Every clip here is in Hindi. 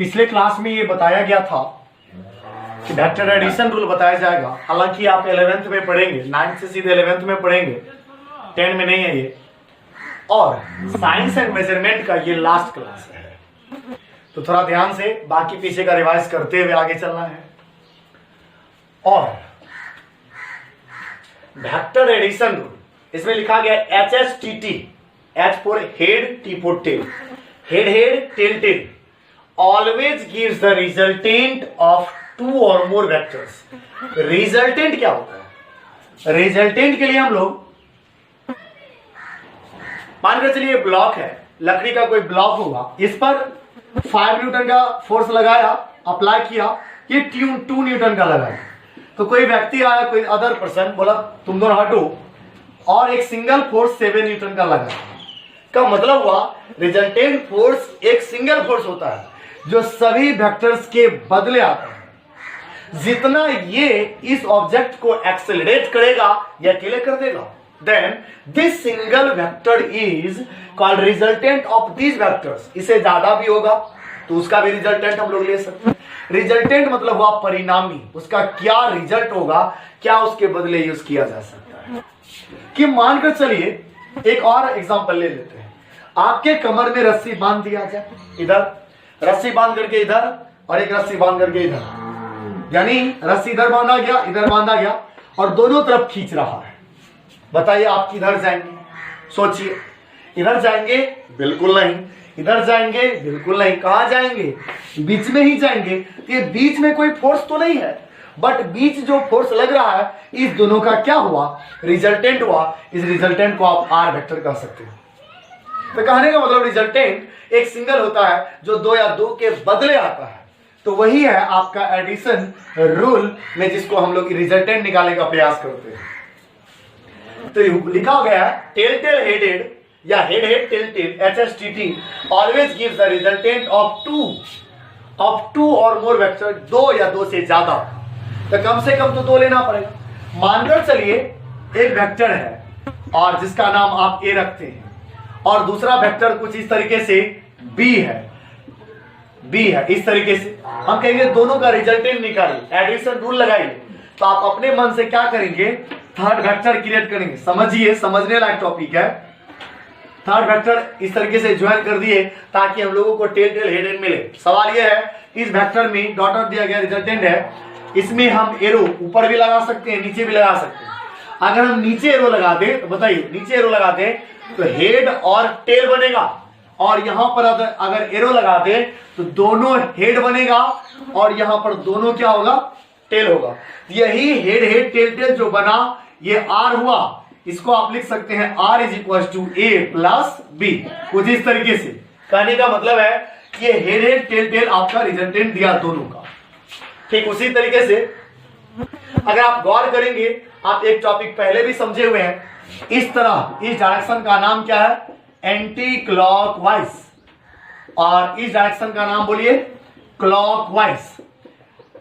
पिछले क्लास में ये बताया गया था कि वेक्टर एडिशन रूल बताया जाएगा। हालांकि आप 11th में पढ़ेंगे, 9th से सीधे 11th में पढ़ेंगे, 10 में नहीं है ये। और साइंस एंड मेजरमेंट का ये लास्ट क्लास है, तो थोड़ा ध्यान से बाकी पीछे का रिवाइज करते हुए आगे चलना है। और वेक्टर एडिशन रूल, इसमें लिखा गया HSTT, H for head, T for tail. Head head, tail tail always gives the resultant of 2 और मोर वेक्टर्स। रिजल्टेंट क्या होता है? रिजल्टेंट के लिए हम लोग मानकर चलिए ब्लॉक है, लकड़ी का कोई ब्लॉक होगा, इस पर 5 न्यूटन का फोर्स लगाया, अप्लाई किया, ये 2 न्यूटन का लगाया। तो कोई व्यक्ति आया, कोई अदर पर्सन बोला तुम दोनों हटो, और एक सिंगल फोर्स 7 न्यूटन का लगाया। का मतलब हुआ रिजल्टेंट फोर्स एक सिंगल फोर्स होता है जो सभी वेक्टर्स के बदले आता है। जितना ये इस ऑब्जेक्ट को एक्सेलरेट करेगा या अकेले कर देगा, then this single vector is called resultant of these vectors। इससे ज्यादा भी होगा तो उसका भी रिजल्टेंट हम लोग ले सकते हैं। रिजल्टेंट मतलब हुआ परिणामी, उसका क्या रिजल्ट होगा, क्या उसके बदले यूज किया जा सकता है। कि मानकर चलिए एक और एग्जांपल ले लेते हैं। आपके कमर में रस्सी बांध दिया जाए, इधर रस्सी बांध करके इधर, और एक रस्सी बांध करके इधर, यानी रस्सी इधर बांधा गया, इधर बांधा गया, और दोनों तरफ खींच रहा है। बताइए आप किधर जाएंगे? सोचिए, इधर जाएंगे? बिल्कुल नहीं। इधर जाएंगे? बिल्कुल नहीं। कहां जाएंगे? बीच में ही जाएंगे। तो ये बीच में कोई फोर्स तो नहीं है, बट बीच जो फोर्स लग रहा है, इस दोनों का क्या हुआ? रिजल्टेंट हुआ। इस रिजल्टेंट को आप आर वेक्टर कह सकते हो। तो कहने का मतलब रिजल्टेंट एक सिंगल होता है जो 2 या 2 के बदले आता है। तो वही है आपका एडिशन रूल में, जिसको हम लोग रिजल्टेंट निकालने का प्रयास करते हैं। तो लिखा गया है टेल टेल हेड हेड या head head tail tail HSTT always gives the resultant of 2 और मोर वेक्टर, 2 या 2 से ज्यादा। तो कम से कम तो 2 लेना पड़ेगा। मानकर चलिए एक वेक्टर है और जिसका नाम आप A रखते हैं, और दूसरा वेक्टर कुछ इस तरीके से B है, इस तरीके से हम कहेंगे दोनों का रिजल्टेंट निकालिए, एडिशन रूल लगाइए। तो आप अपने मन से क्या करेंगे? थर्ड वेक्टर क्रिएट करेंगे। समझिए, समझने लायक टॉपिक है। थर्ड वेक्टर इस तरीके से ज्वाइन कर दिए ताकि हम लोगों को टेल टेल हेड हेड मिले। सवाल यह है, इस वेक्टर में डॉट दिया गया रिजल्टेंट है, इसमें हम एरो ऊपर भी लगा सकते हैं, नीचे भी लगा सकते हैं। अगर हम नीचे एरो लगा दें तो बताइए, नीचे एरो लगा दें तो हेड और टेल बनेगा, और यहां पर अगर एरो लगा दे तो दोनों हेड बनेगा, और यहां पर दोनों क्या होगा? टेल होगा। यही हेड हेड टेल टेल जो बना, ये आर हुआ। इसको आप लिख सकते हैं R is equal to A plus B। कुछ इस तरीके से कहने का मतलब है कि ये हेड हेड टेल टेल आपका रिजल्टेंट दिया दोनों का। ठीक उसी तरीके से अगर आप गौर करेंगे, आप एक टॉपिक पहले भी समझे हुए हैं, इस तरह इस डायरेक्शन का नाम क्या है? Anti clockwise. और इस डायरेक्शन का नाम बोलिए क्लॉकवाइज।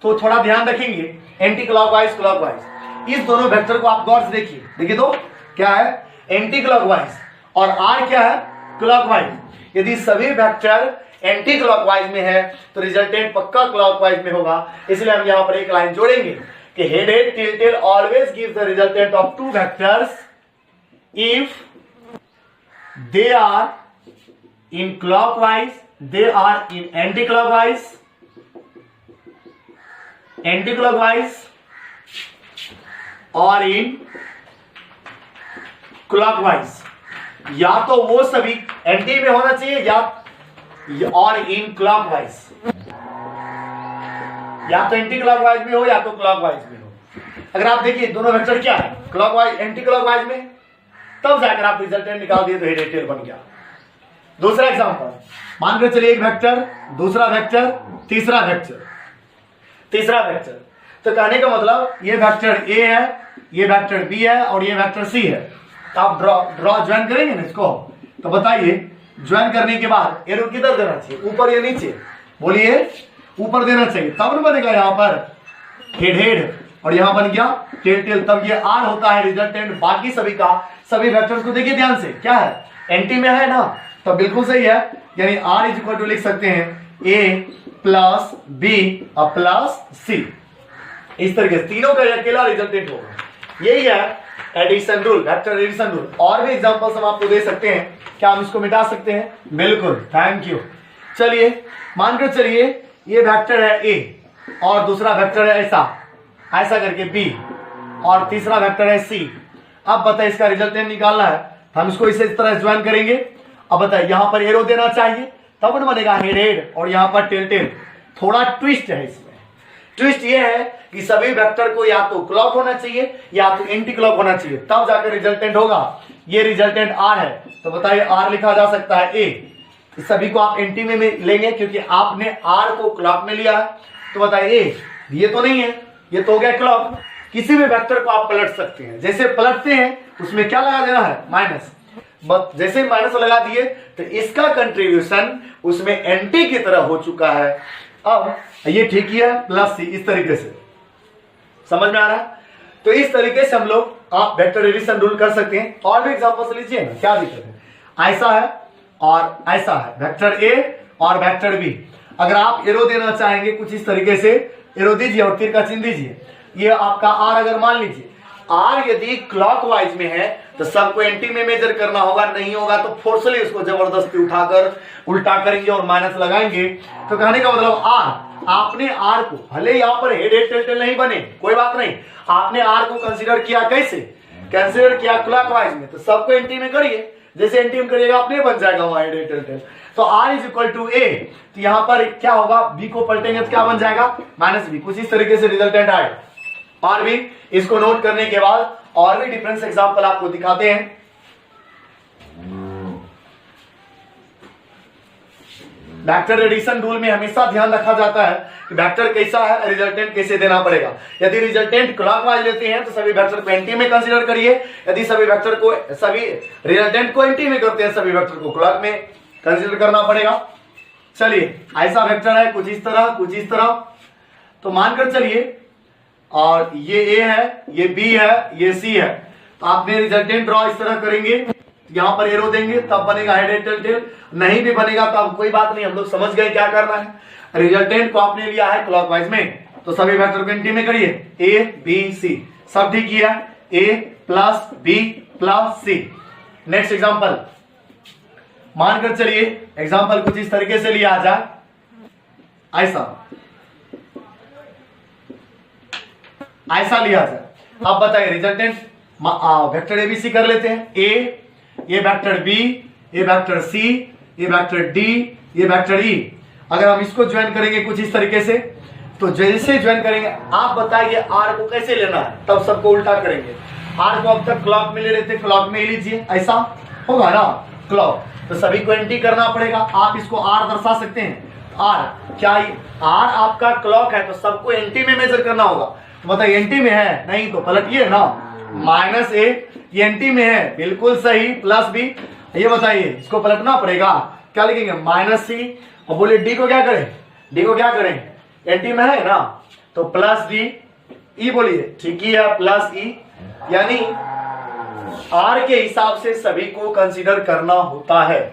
तो थोड़ा ध्यान रखेंगे, एंटी क्लॉकवाइज, क्लॉकवाइज। इस दोनों वेक्टर को आप गौर से देखिए, देखिए तो क्या है? एंटी क्लॉकवाइज, और आर क्या है? क्लॉकवाइज। यदि सभी वेक्टर एंटी क्लॉकवाइज में है तो रिजल्टेंट पक्का क्लॉकवाइज में होगा। इसलिए हम यहां पर एक लाइन जोड़ेंगे कि head head tail tail always gives the resultant of 2 vectors if they are in clockwise, they are in anti-clockwise और in clockwise। या तो वो सभी एंटी में होना चाहिए या और इन क्लॉकवाइज, या तो एंटी क्लॉकवाइज में हो या तो क्लॉकवाइज में हो। अगर आप देखिए दोनों वेक्टर क्या है? क्लॉकवाइज, एंटी क्लॉकवाइज में, तब जाकर आप रिजल्टेंट निकाल दिए तो हेड हेड टेल बन गया। दूसरा एग्जांपल, मानकर चलिए एक वेक्टर, दूसरा वेक्टर, तीसरा वेक्टर। तो कहने का मतलब ये वेक्टर A है, ये वेक्टर B है, और ये वेक्टर C है। तो आप ड्रॉ ज्वाइन करेंगे ना इसको। तो बताइए, ज्वाइन करने के बाद एरो किधर देना चाहिए? ऊपर या नीचे? बोलिए, ऊपर देना चाहिए, तब न बनेगा यहाँ पर हेड हेड, और यहां बन गया टेल टेल। तब ये आर होता है रिजल्टेंट बाकी सभी का। सभी वेक्टर्स को देखिए ध्यान से, क्या है? एंटी में है ना, तो बिल्कुल सही है। यानी आर इज इक्वल टू लिख सकते हैं A प्लस बी और प्लस सी। इस तरीके से तीनों का अकेला रिजल्टेंट होगा। यही है addition rule, vector addition rule. और भी एग्जांपल्स हम आपको दे सकते हैं। क्या हम इसको मिटा सकते हैं? बिल्कुल, थैंक यू। चलिए मानकर चलिए ये वेक्टर है ए और दूसरा वेक्टर है ऐसा ऐसा करके बी और तीसरा वेक्टर है सी। अब बताइए इसका रिजल्टेंट निकालना है, हम इसको इसे इस तरह ज्वाइन करेंगे। अब बताइए यहां पर एरो देना चाहिए तब न बनेगा हेड हेड और यहां पर टेल टेल। थोड़ा ट्विस्ट है इसमें। ट्विस्ट ये है कि सभी वेक्टर को या तो क्लॉक होना चाहिए या तो एंटी क्लॉक होना चाहिए, तब जाकर रिजल्टेंट होगा। ये रिजल्टेंट आर है, तो बताइए आर लिखा जा सकता है ए। सभी को आप एंटी में लेंगे क्योंकि आपने आर को क्लॉक में लिया है, तो बताइए ए। ये तो नहीं है, ये तो हो गया क्लॉक। किसी भी वेक्टर को आप पलट सकते हैं, जैसे पलटते हैं उसमें क्या लगा देना है? माइनस। जैसे माइनस लगा दिए तो इसका कंट्रीब्यूशन उसमें एंटी की तरह हो चुका है। अब ये ठीक ही है, प्लस सी। इस तरीके से समझ में आ रहा है? तो इस तरीके से हम लोग आप वेक्टर एडिशन रूल कर सकते हैं। और भी एग्जांपल्स लीजिए ना, क्या दिक्कत है? ऐसा है और ऐसा है, वेक्टर ए और वेक्टर बी। अगर आप एरो देना चाहेंगे कुछ इस तरीके से एरो दीजिए और तीर का चिन्ह दीजिए। ये आपका आर अगर मान लीजिए आर यदि क्लॉकवाइज में है तो सबको एंटी में मेजर करना होगा, नहीं होगा तो फोर्सली उसको जबरदस्ती उठाकर उल्टा करेंगे और माइनस लगाएंगे। तो कहने का मतलब आर, आपने आर को, भले यहां पर हेड हेड टेल टेल नहीं बने कोई बात नहीं, आपने आर को कंसीडर किया कैसे? कंसीडर किया क्लॉकवाइज में, तो सबको एंटी में करिए। जैसे एंटी में करिएगा अपने बन जाएगा वहां हेड हेड टेल टेल। तो r इज इक्वल टू ए, तो यहां पर क्या होगा? b को पलटेंगे तो क्या बन जाएगा? Minus B. कुछ इस तरीके से रिजल्टेंट आएगा। और भी इसको नोट करने के बाद और भी डिफरेंस एग्जांपल आपको दिखाते हैं। वेक्टर एडिशन रूल में हमेशा ध्यान रखा जाता है कि वेक्टर कैसा है, रिजल्टेंट कैसे देना पड़ेगा। यदि रिजल्टेंट क्लॉकवाइज लेते हैं तो सभी वेक्टर को एंटी में कंसीडर करिए। यदि सभी रिजल्टेंट को एंटी में करते हैं, सभी वेक्टर को क्लॉक में कंसीडर करना पड़ेगा। चलिए ऐसा वेक्टर है कुछ इस तरह, कुछ इस तरह। तो मानकर चलिए और ये ए है, ये बी है, ये सी है। तो आपने रिजल्टेंट ड्रॉ इस तरह करेंगे, यहां पर एरो देंगे तब बनेगा हेड हेड टेल टेल। नहीं भी बनेगा तो अब कोई बात नहीं, हम लोग समझ गए क्या करना है। रिजल्टेंट को आपने लिया है क्लॉकवाइज में, तो सभी वेक्टर को एंटी में करिए। ए बी सी सब ठीक किया, ए प्लस बी प्लस सी। नेक्स्ट एग्जांपल मानकर चलिए एग्जांपल कुछ इस तरीके से लिया जाए। ऐसा लिया जाए। अब बताइए रिजल्टेंट वेक्टर एबीसी कर लेते हैं। ए, ये वेक्टर बी, ये वेक्टर सी, ये वेक्टर डी, ये वेक्टर ई। अगर हम इसको ज्वाइन करेंगे कुछ इस तरीके से, तो जैसे ज्वाइन करेंगे आप बताइए आर को कैसे लेना है, तब सबको उल्टा करेंगे। आर को अब तक क्लॉक में ले रहे थे, क्लॉक में ही लीजिए, ऐसा होगा ना क्लॉक। तो सभी को एंटी करना पड़ेगा। आप इसको आर दर्शा सकते हैं। आर क्या आर आपका क्लॉक है तो सबको एंटी में मेजर करना होगा। तो बताइए एंटी में है, नहीं तो पलटिए ना। माइनस ए ये एंटी में है, बिल्कुल सही। प्लस बी, ये बताइए इसको पलटना पड़ेगा। क्या लिखेंगे? माइनस सी। और बोलिए डी को क्या करें? डी को क्या करें? एंटी में है ना, तो प्लस डी। ई बोलिए, ठीक ही है, प्लस ई। यानी आर के हिसाब से सभी को कंसीडर करना होता है।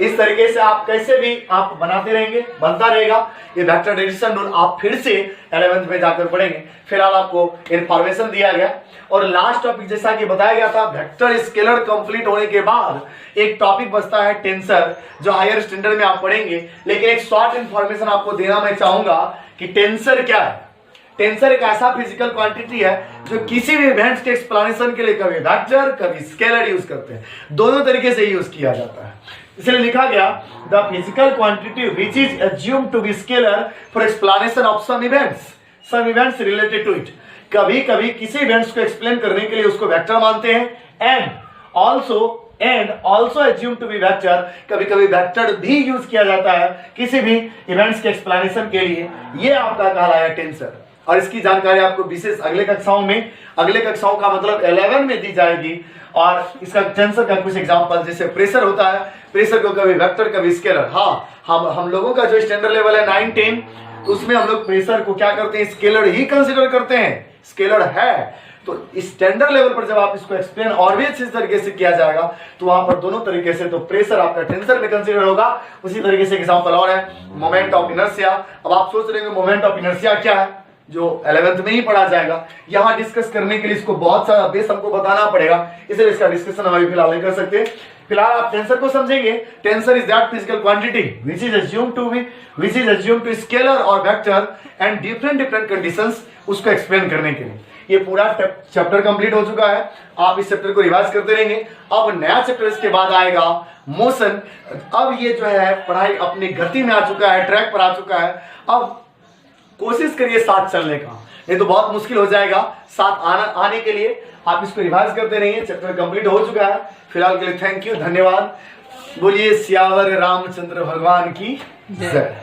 इस तरीके से आप कैसे भी आप बनाते रहेंगे, बनता रहेगा। ये वेक्टर एडिशन रूल आप फिर से 11th में जाकर पढ़ेंगे। फिलहाल आपको इंफॉर्मेशन दिया गया। और लास्ट टॉपिक जैसा कि बताया गया था, वेक्टर स्केलर कंप्लीट होने के बाद एक टॉपिक बचता है टेंसर, जो हायर स्टैंडर्ड में आप पढ़ेंगे। लेकिन एक शॉर्ट इंफॉर्मेशन आपको देना मैं चाहूंगा कि टेंसर क्या है। टेंसर एक ऐसा फिजिकल क्वांटिटी है जो किसी भी इवेंट्स के एक्सप्लेनेशन के लिए कभी वेक्टर कभी स्केलर यूज करते हैं, दोनों तरीके से यूज किया जाता है। इसलिए लिखा गया the physical quantity which is assumed to be scalar for explanation of some events related to it. कभी कभी किसी इवेंट्स को एक्सप्लेन करने के लिए उसको वेक्टर मानते हैं। And also assumed to be vector, कभी कभी वेक्टर भी यूज किया जाता है किसी भी इवेंट्स के एक्सप्लेनेशन के लिए। ये आपका कहलाया टेंसर। और इसकी जानकारी आपको विशेष अगले कक्षाओं का मतलब 11 में दी जाएगी। और इसका टेंसर का कुछ एग्जांपल, जैसे प्रेशर होता है, प्रेशर को कभी वेक्टर कभी स्केलर। हाँ, हम लोगों का जो स्टैंडर्ड लेवल है 9-10, उसमें हम लोग प्रेशर को क्या करते हैं? स्केलर ही कंसिडर करते हैं। स्केलर है तो स्टैंडर्ड लेवल पर जब आप इसको एक्सप्लेन और भी अच्छे तरीके से किया जाएगा तो वहां पर दोनों तरीके से, तो प्रेशर आपका टेंसर में कंसीडर होगा। उसी तरीके से एग्जांपल और है मोमेंट ऑफ इनर्शिया। अब आप सोच रहे हैं मोमेंट ऑफ इनर्शिया क्या है, जो 11th में ही पढ़ा जाएगा। यहां डिस्कस करने के लिए इसको बहुत सारा बेस हमको बताना पड़ेगा, इसलिए इसका डिस्कशन हम अभी फिलहाल नहीं कर सकते। फिलहाल आप टेंसर को समझेंगे। Tensor is that physical quantity which is assumed to scalar और वेक्टर एंड डिफरेंट कंडीशंस, उसको एक्सप्लेन करने के लिए। ये पूरा चैप्टर कंप्लीट हो चुका है, आप इस चैप्टर को रिवाइज करते रहेंगे। अब नया चैप्टर इसके बाद आएगा मोशन। अब ये जो है पढ़ाई अपनी गति में आ चुका है, ट्रैक पर आ चुका है। अब कोशिश करिए साथ चलने का, नहीं तो बहुत मुश्किल हो जाएगा साथ आने के लिए। आप इसको रिवाइज करते रहिए, चैप्टर कंप्लीट हो चुका है। फिलहाल के लिए थैंक यू, धन्यवाद। बोलिए सियावर रामचंद्र भगवान की जय।